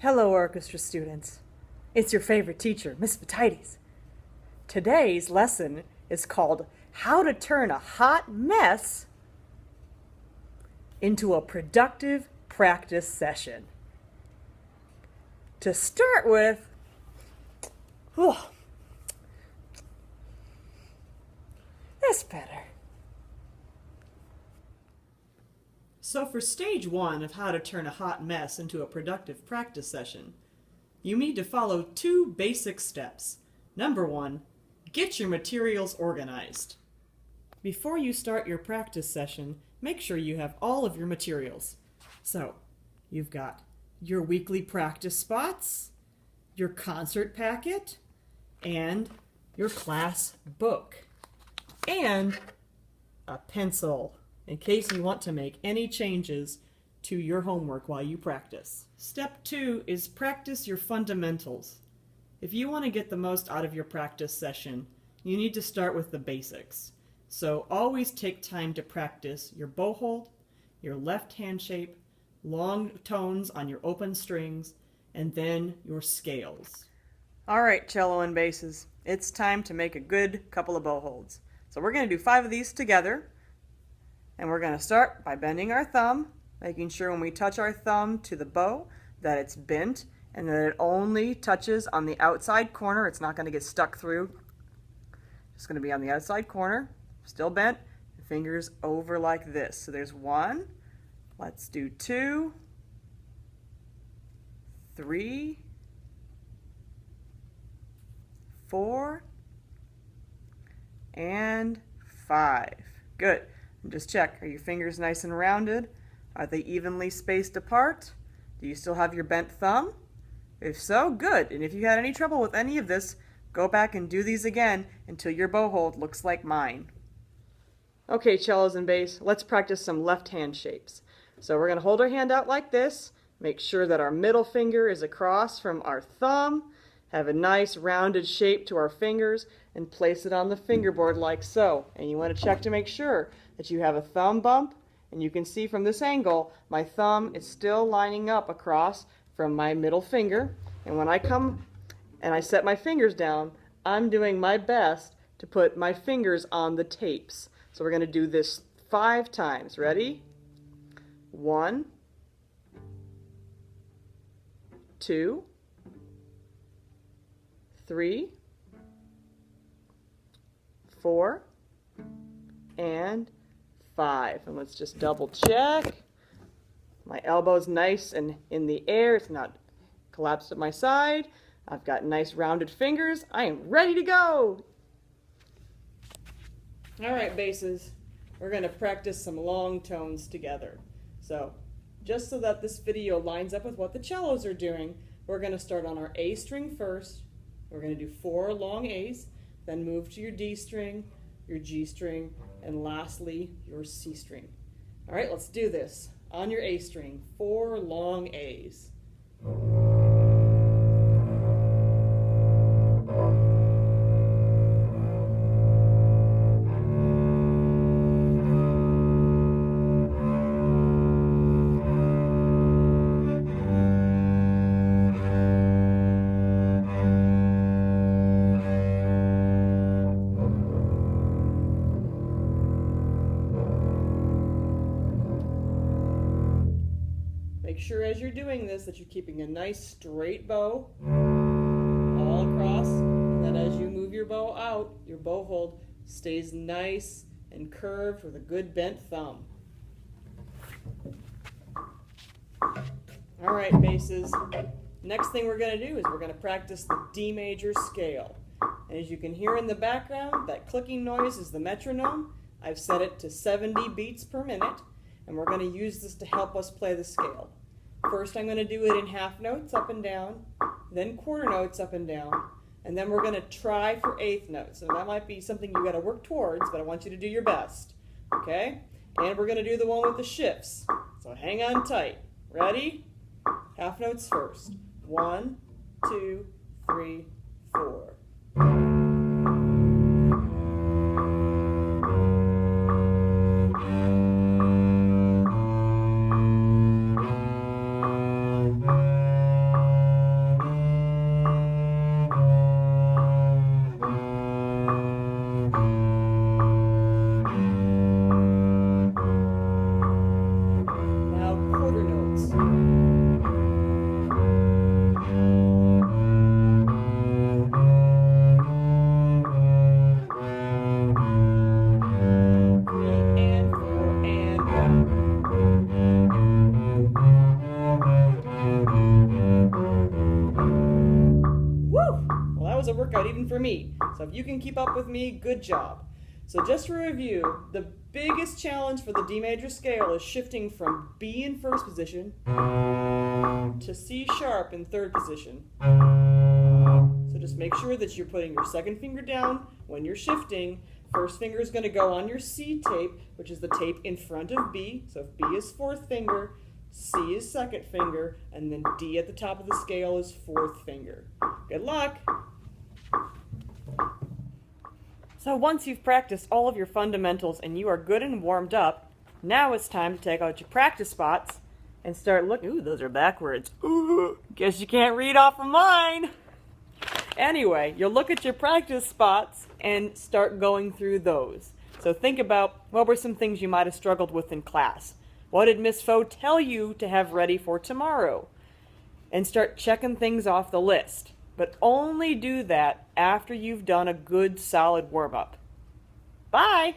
Hello, orchestra students. It's your favorite teacher, Miss Vitites. Today's lesson is called How to Turn a Hot Mess into a Productive Practice Session. To start with, that's better. So for stage one of how to turn a hot mess into a productive practice session, you need to follow two basic steps. Number one, get your materials organized. Before you start your practice session, make sure you have all of your materials. So, you've got your weekly practice spots, your concert packet, and your class book, and a pencil, in case you want to make any changes to your homework while you practice. Step 2 is practice your fundamentals. If you want to get the most out of your practice session, you need to start with the basics. So always take time to practice your bow hold, your left hand shape, long tones on your open strings, and then your scales. All right, cello and basses, it's time to make a good couple of bow holds. So we're going to do 5 of these together. And we're going to start by bending our thumb, making sure when we touch our thumb to the bow that it's bent and that it only touches on the outside corner. It's not going to get stuck through. It's going to be on the outside corner, still bent, fingers over like this. So there's 1. Let's do 2, 3, 4, and 5. Good. And just check, are your fingers nice and rounded? Are they evenly spaced apart? Do you still have your bent thumb? If so, good. And if you had any trouble with any of this, go back and do these again until your bow hold looks like mine. Okay, cellos and bass, let's practice some left hand shapes. So we're going to hold our hand out like this, make sure that our middle finger is across from our thumb, have a nice rounded shape to our fingers, and place it on the fingerboard like so. And you want to check to make sure that you have a thumb bump, and you can see from this angle my thumb is still lining up across from my middle finger. And when I come and I set my fingers down, I'm doing my best to put my fingers on the tapes. So we're going to do this 5 times. Ready? 1, 2, 3, 4, and 5. And let's just double check. My elbow's nice and in the air. It's not collapsed at my side. I've got nice rounded fingers. I am ready to go. All right, basses. We're going to practice some long tones together. So, just so that this video lines up with what the cellos are doing, we're going to start on our A string first. We're going to do 4 long A's, then move to your D string, your G string, and lastly, your C string. All right, let's do this. On your A string, 4 long A's. Make sure as you're doing this that you're keeping a nice straight bow all across, and that as you move your bow out, your bow hold stays nice and curved with a good bent thumb. All right, basses. Next thing we're going to do is we're going to practice the D major scale. And as you can hear in the background, that clicking noise is the metronome. I've set it to 70 beats per minute, and we're going to use this to help us play the scale. First, I'm going to do it in half notes up and down, then quarter notes up and down, and then we're going to try for eighth notes. And that might be something you got to work towards, but I want you to do your best. Okay? And we're going to do the one with the shifts. So hang on tight. Ready? Half notes first. 1, 2, 3, 4. a workout even for me. So if you can keep up with me, good job. So just to review, the biggest challenge for the D major scale is shifting from B in first position to C sharp in third position. So just make sure that you're putting your second finger down when you're shifting. First finger is going to go on your C tape, which is the tape in front of B. So if B is fourth finger, C is second finger, and then D at the top of the scale is fourth finger. Good luck! So once you've practiced all of your fundamentals and you are good and warmed up, now it's time to take out your practice spots and start looking. Ooh, those are backwards. Ooh, guess you can't read off of mine. Anyway, you'll look at your practice spots and start going through those. So think about what were some things you might have struggled with in class. What did Miss Foe tell you to have ready for tomorrow? And start checking things off the list. But only do that after you've done a good solid warm-up. Bye!